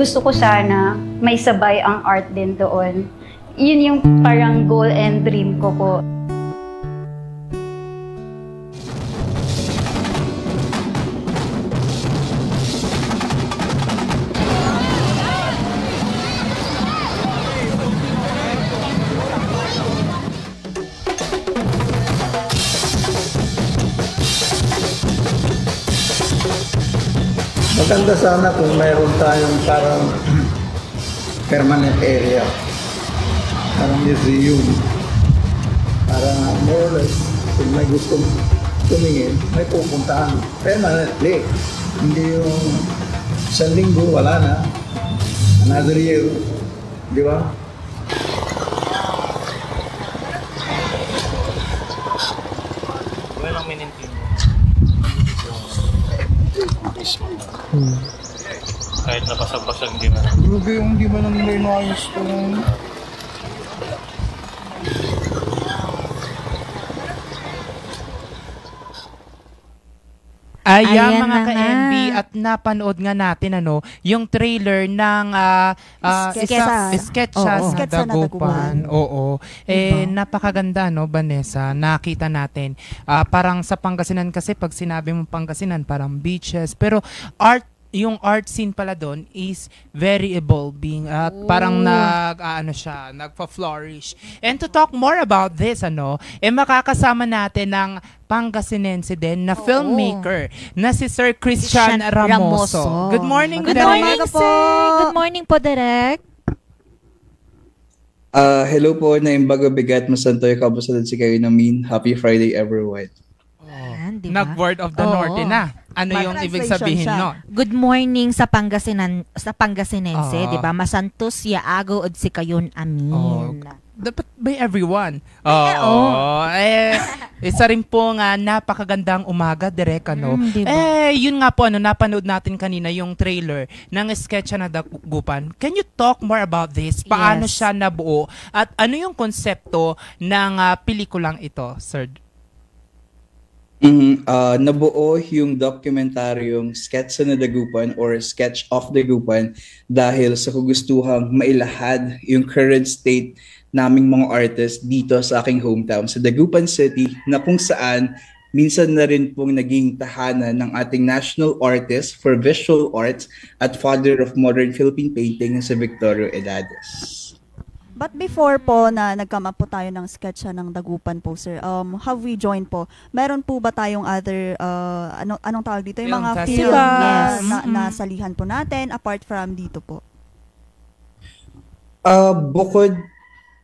gusto ko sana may sabay ang art din doon. Yun yung parang goal and dream ko po. Maganda sana kung mayroon tayong parang permanent area, parang museum, para more or less kung may gusto tumingin, may pupuntahan permanently. Hindi yung isang linggo, wala na, another year, di ba? Walang minintin. Kahit napasag-pasag, hindi man. Grabe yung hindi man nila inayos ko. Ayan mga ka-MB, at napanood nga natin yung trailer ng Sketsa sa Dagupan. Oo. Napakaganda Vanessa. Nakita natin. Parang sa Pangasinan kasi pag sinabi mo Pangasinan parang beaches, pero yung art scene pala doon is very evolving at parang nagpa-flourish. And to talk more about this, makakasama natin ng Pangasinense din na filmmaker na si Sir Christian Ramoso. Good morning, Good morning, sir. Good morning po, Direk. Hello po, naimbaga bigat masantoy kabusalad si kayo namin. Happy Friday, everyone. Diba? Nag-word of the North na. Ano yung ibig sabihin no? Good morning sa Pangasinense, di ba? Masantos ya agaw od si kayon amin. Dapat by everyone. Isa rin po nga napakagandang umaga, Direk, diba? Yun nga po, napanood natin kanina yung trailer ng Sketsa na Dagupan. Can you talk more about this? Paano siya nabuo? At ano yung konsepto ng pelikulang ito, sir? Nabuo yung dokumentaryong Sketsa na Dagupan or Sketch of Dagupan dahil sa kagustuhang mailahad yung current state naming mga artists dito sa aking hometown, sa Dagupan City, na kung saan minsan na rin pong naging tahanan ng ating national artist for visual arts at father of modern Philippine painting sa Victorio Edades. But before po na nag-come up po tayo ng Sketsa ng Dagupan po, sir, have we joined po? Meron po ba tayong other, anong tawag dito? Yung mga film na salihan po natin apart from dito po? Bukod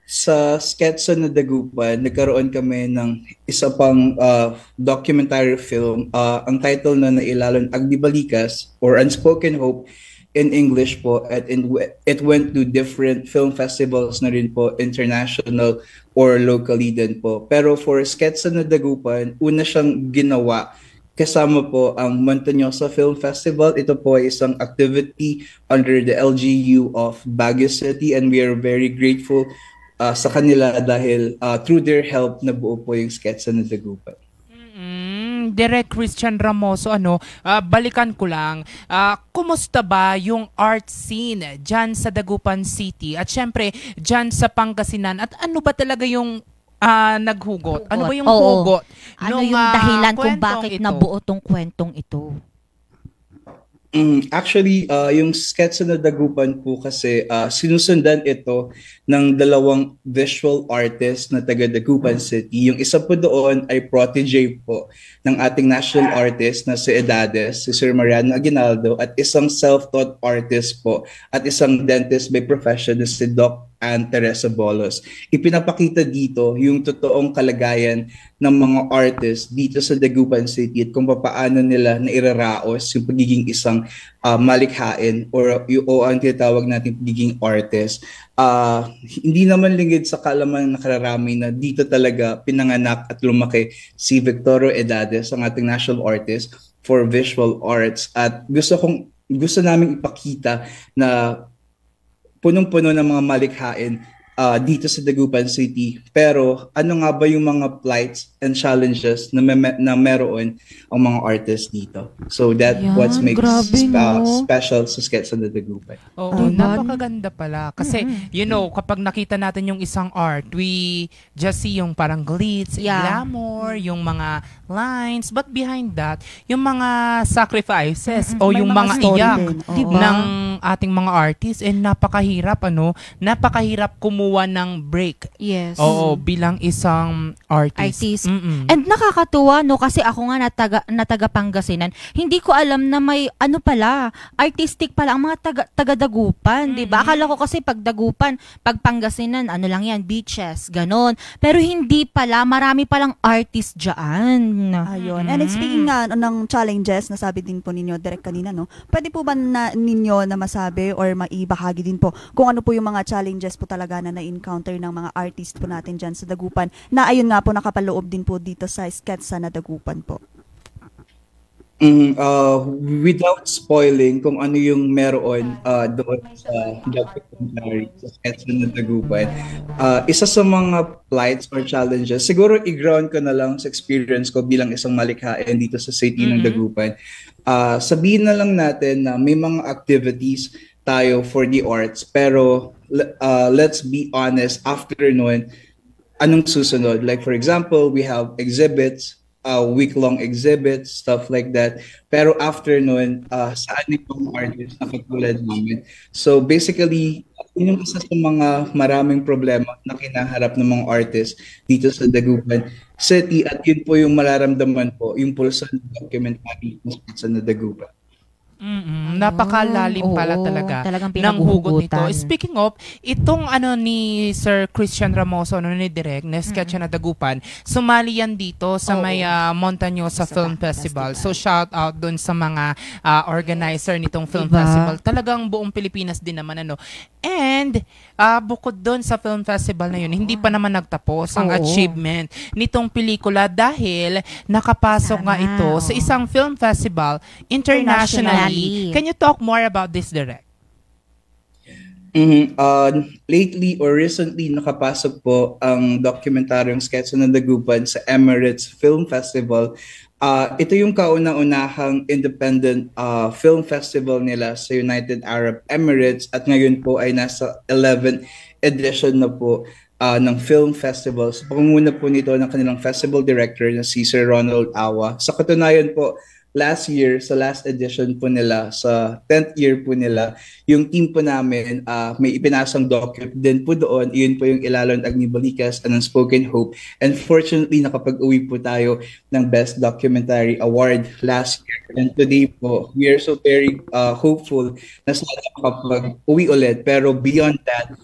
sa Sketsa na Dagupan, nagkaroon kami ng isa pang documentary film. Ang title na nailalon, Agdibalikas or Unspoken Hope, in English po, at it went to different film festivals na rin po, international or locally din po. Pero for Sketsa na Dagupan, una siyang ginawa kasama po ang Montañosa Film Festival. Ito po ay isang activity under the LGU of Baguio City, and we are very grateful sa kanila dahil through their help nabuo po yung Sketsa na Dagupan. Direk Christian Ramoso, balikan ko lang, kumusta ba yung art scene dyan sa Dagupan City at syempre dyan sa Pangasinan, at ano ba talaga yung naghugot? Ano ba yung hugot? Ano yung dahilan kung bakit nabuo tong kwentong ito? Actually, yung Sketsa na Dagupan po kasi sinusundan ito ng dalawang visual artist na taga Dagupan City. Yung isa po doon ay protege po ng ating national artist na si Edades, si Sir Mariano Aguinaldo, at isang self-taught artist po at isang dentist by profession na si Doc and Teresa Bolos. Ipinapakita dito yung totoong kalagayan ng mga artists dito sa Dagupan City at kung paano nila nairaraos yung pagiging isang malikhain o ang tinatawag natin pagiging artist. Hindi naman lingid sa kaalaman ng nakararami na dito talaga pinanganak at lumaki si Victorio Edades, ang ating national artist for visual arts. At gusto naming ipakita na punong-puno ng mga malikhain dito sa Dagupan City. Pero ano nga ba yung mga plights and challenges na meron ang mga artists dito? So that Yan, what makes grabe, no? special sa Sketsa na Dagupan. Oo, Diba? napakaganda pala. Kasi, you know, kapag nakita natin yung isang art, we just see yung parang glitz, Yeah. glamour, yung mga lines. But behind that, yung mga sacrifices o May yung mga mga story iyak din. Oo. Diba? ng ating mga artists. And napakahirap, napakahirap kumuha ng break. Yes. Oo, bilang isang artist. Mm-mm. And nakakatuwa, no, kasi ako nga na taga Pangasinan, hindi ko alam na may pala, artistic pala ang mga taga Dagupan, 'di ba? Akala ko kasi pag Dagupan, pag Pangasinan, ano lang 'yan, beaches, ganon. Pero hindi pala, marami palang artist diyan. Ayun. And then speaking nga ng challenges, nasabi din po ninyo direct kanina, no? Pwede po ba ninyo na masabi or maibahagi din po kung ano po yung mga challenges po talaga na na-encounter ng mga artist po natin dyan sa Dagupan na ayun nga po nakapaloob din po dito sa Sketsa na Dagupan po? Without spoiling kung ano yung meron doon sa documentary sa Sketsa na Dagupan, isa sa mga plights or challenges, siguro i-ground ko na lang sa experience ko bilang isang malikhain dito sa city ng Dagupan. Sabihin na lang natin na may mga activities tayo for the arts, pero let's be honest, after nun, anong susunod? Like for example, we have exhibits, week-long exhibits, stuff like that. Pero after nun, saan yung artists na katulad namin? So basically, yun yung isa sa mga maraming problema na kinaharap ng mga artists dito sa Dagupan City, at yun po yung mararamdaman po, yung pulsa ng documentary sa Dagupan. Napakalalim pala Oo, talaga talagang ng hugot nito. pinaghuhugutan. Speaking of, itong ni Sir Christian Ramoso, ni Direk, na Sketsa na Dagupan, sumali yan dito sa may Montañosa Film Festival. So shout out dun sa mga organizer nitong film Diba? festival. Talagang buong Pilipinas din naman. And bukod dun sa film festival na yun, hindi pa naman nagtapos ang Oo. achievement nitong pelikula dahil nakapasok nga Sana, ito sa isang film festival internationally. Can you talk more about this, Direk? Lately or recently, nakapasok po ang dokumentaryong Sketsa na Dagupan sa Emirates Film Festival. Ito yung kauna-unahang independent film festival nila sa United Arab Emirates, at ngayon po ay nasa 11th edition na po ng film festival. Sa pangunguna po nito ng kanilang festival director na si Sir Ronald Awa. Sa katunayan po, last year, sa last edition po nila, sa 10th year po nila, yung team po namin, may ipinasang document din po doon. Yun po yung Ilalon Agni Balikas, An Unspoken Hope. And fortunately, nakapag-uwi po tayo ng Best Documentary Award last year. And today po, we are so very hopeful na sana makapag-uwi ulit. Pero beyond that,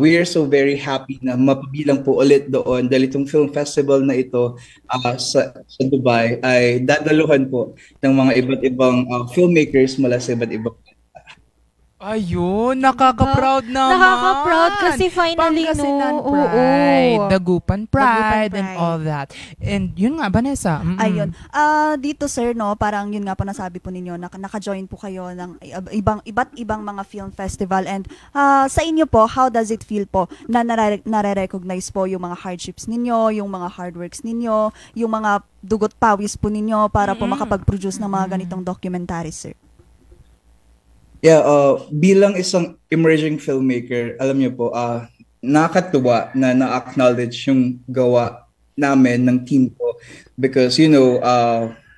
we are so very happy na mapabilang po ulit doon dahil itong film festival na ito sa Dubai ay dadaluhan po ng mga iba't ibang filmmakers mula sa iba't ibang. Ayun, nakaka-proud naman. Nakaka-proud kasi finally, Pangasinan no? Pride, Oo. Dagupan Pride, Dagupan and Pride. all that. And yun nga, Vanessa. Ayun. Dito sir, no, parang yun nga po nasabi po ninyo, naka-join po kayo ng iba't ibang mga film festival, and sa inyo po, how does it feel po na nare-recognize po yung mga hardships ninyo, yung mga hard works ninyo, yung mga dugot pawis po ninyo para po makapag-produce ng mga ganitong documentaries, sir? Yeah, bilang isang emerging filmmaker, alam niyo po, nakakatuwa na na-acknowledge yung gawa namin ng team ko because,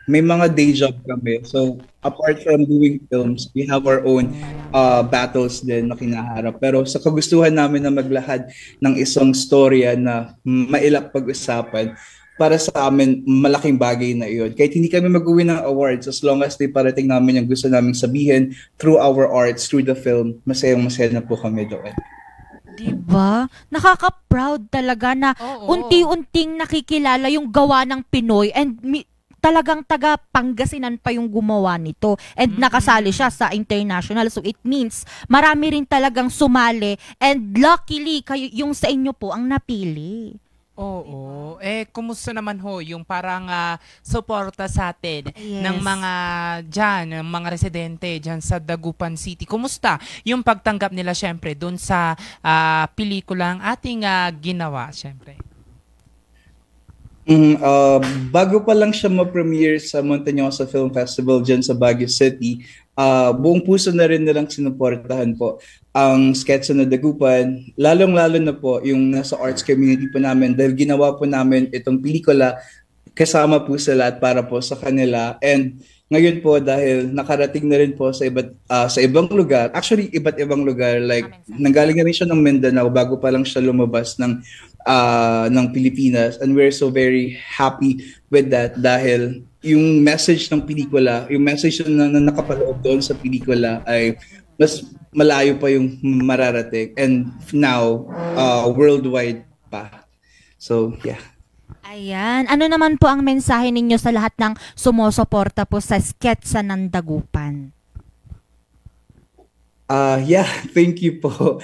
may mga day job kami. So, apart from doing films, we have our own battles din na kinaharap. Pero sa kagustuhan namin na maglahad ng isang storya na mailap pag-usapan, para sa amin, malaking bagay na iyon. Kahit hindi kami mag-uwi ng awards, as long as di parating namin yung gusto namin sabihin through our arts, through the film, masayang-masaya na po kami doon. Diba? Nakaka-proud talaga na unti-unting nakikilala yung gawa ng Pinoy, and talagang taga Pangasinan pa yung gumawa nito, and nakasali siya sa international, so it means marami rin talagang sumali, and luckily kayo, yung sa inyo po ang napili. Oo. Kumusta naman ho yung parang suporta sa atin Yes. ng mga ng mga residente dyan sa Dagupan City? Kumusta yung pagtanggap nila syempre dun sa pelikulang ating ginawa syempre? Bago pa lang siya ma-premiere sa Montañosa Film Festival dyan sa Baguio City, buong puso na rin nilang sinuportahan po ang sketch na Dagupan, lalong-lalo na po yung nasa arts community po namin dahil ginawa po namin itong pelikula kasama po sila at para po sa kanila. And ngayon po dahil nakarating na rin po sa ibang lugar, actually iba't ibang lugar, like nanggaling na rin siya ng Mindanao bago pa lang siya lumabas ng Pilipinas, and we're so very happy with that dahil yung message ng pelikula, yung message na nakapaloob doon sa pelikula ay mas malayo pa yung mararating, and now worldwide pa. So yeah. Ayan. Ano naman po ang mensahe ninyo sa lahat ng sumusuporta po sa sketsa ng Dagupan? Thank you po.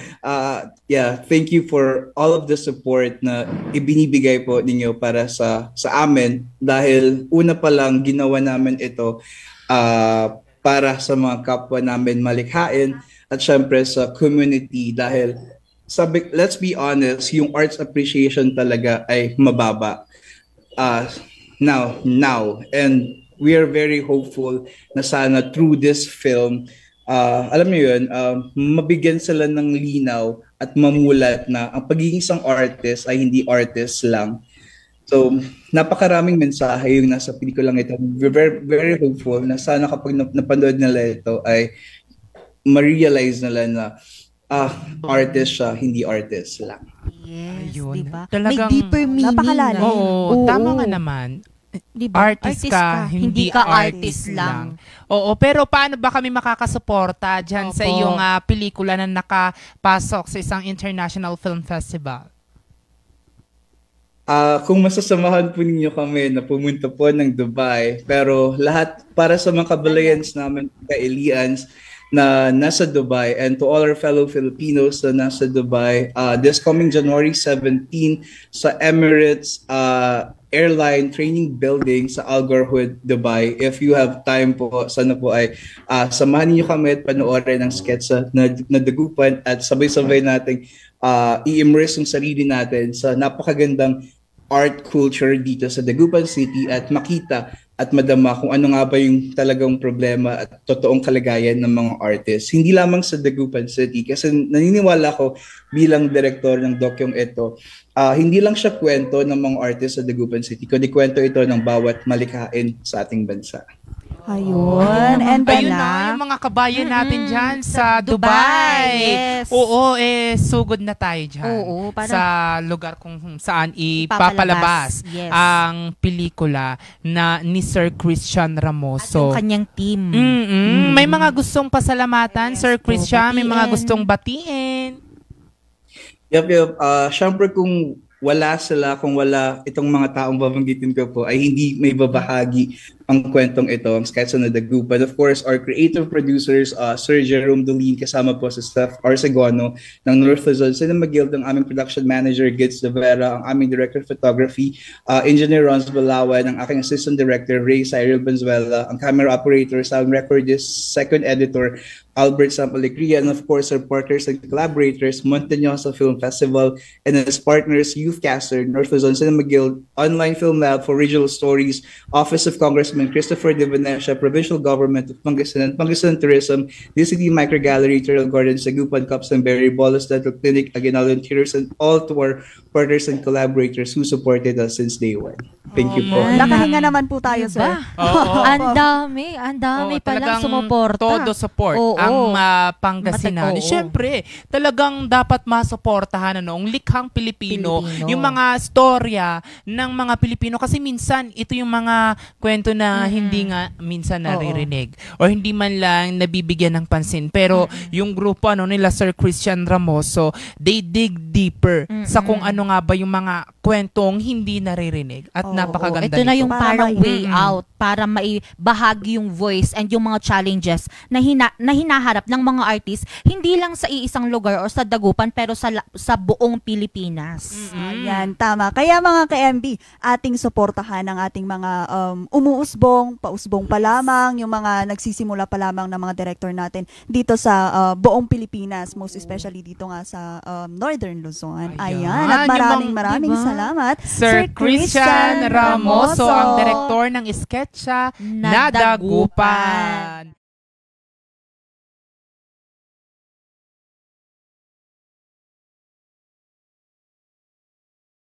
Thank you for all of the support na ibinibigay po ninyo para sa amin dahil una pa lang ginawa namin ito para sa mga kapwa namin malikhain at syempre sa community dahil let's be honest, yung arts appreciation talaga ay mababa now, and we are very hopeful na sana through this film alam niyo yun, mabigyan sila ng linaw at mamulat na ang pagiging isang artist ay hindi artist lang. So, napakaraming mensahe yung nasa pelikulang ito. We're very, very hopeful na sana kapag napanood nila ito ay ma-realize nila na artist siya, hindi artist lang. Yes, Ayun. diba? Talagang- May deeper meaning. Napakalalim. Oo, tama nga naman. Diba? Artist ka, hindi ka artist lang. Oo, pero paano ba kami makakasuporta dyan sa Opo. iyong pelikula na nakapasok sa isang international film festival? Kung masasamahan po ninyo kami na pumunta po ng Dubai, pero lahat para sa mga kabalayans namin, ka-Elians, na nasa Dubai, and to all our fellow Filipinos na nasa Dubai, this coming January 17 sa Emirates Airline Training Building sa Al Ghurhood, Dubai. If you have time po, sana po ay samahan niyo kami at panoorin ng sketch na Dagupan at sabay-sabay nating i-immerse yung sarili natin sa napakagandang art culture dito sa Dagupan City at makita at madama kung ano nga ba yung talagang problema at totoong kalagayan ng mga artists. Hindi lamang sa Dagupan City kasi naniniwala ko bilang direktor ng dokyong ito, hindi lang siya kwento ng mga artists sa Dagupan City, kundi kwento ito ng bawat malikhain sa ating bansa. Ayun. And then, Ayun na, yung mga kabayan natin dyan sa Dubai. Yes. Oo, sugod na tayo dyan. Oo, parang- sa lugar kung saan ipapalabas Yes. ang pelikula na ni Sir Christian At Ramoso. yung kanyang team. May mga gustong pasalamatan, Sir Christian. May mga batiin. gustong batiin. Yup. Syempre kung wala itong mga taong babanggitin ko po ay hindi may babahagi ang kwentong ito, ang sketch na Dagupan. Of course, our creative producers, Sir Jerome Dolin, kasama po si Steph Arcegono ng North Luzon Cinema Guild, ang aming production manager, Gids De Vera, ang aming director of photography, Engineer Ronz Balawan, ang aking assistant director, Ray Cyril Benzuela, ang camera operator, sound recordist, second editor, Albert Sampalicria, and of course, our partners and collaborators, Montañosa Film Festival, and its partners, Youthcaster, North Luzon Cinema Guild, Online Film Lab for Regional Stories, Office of Congressman Christopher De Venecia, Provincial Government of Pangasinan, Pangasinan Tourism, DCD Micro Gallery, Turtle Garden, Sagupan, Cups and Berry, Bolos Dental Clinic, Aguinaldo Interiors, and all to our partners and collaborators who supported us since day one. Thank you po. nakahinga naman po tayo, sir. Oo. Ang dami Oo, palang talagang sumuporta. todo support Oo. ang Pangasinan. Oo. Siyempre, talagang dapat masuportahan ang likhang Pilipino, Pilipino. yung mga storya ng mga Pilipino kasi minsan ito yung mga kwento na hindi nga minsan naririnig or hindi man lang nabibigyan ng pansin. Pero yung grupo nila Sir Christian Ramoso, they dig deeper sa kung ano nga ba yung mga kwentong hindi naririnig at napakaganda Ito na nito. yung Para parang way out para maibahagi yung voice and yung mga challenges na hinaharap ng mga artist, hindi lang sa iisang lugar or sa Dagupan, pero sa buong Pilipinas. Ayan, tama. Kaya mga ka-MB, ating suportahan ang ating mga umuusbong, pausbong pa lamang, yung mga nagsisimula pa lamang ng mga director natin dito sa buong Pilipinas, most especially dito nga sa Northern Luzon. Ayan, at maraming salamat, Sir Christian Ramoso, ang direktor ng Sketcha na Dagupan.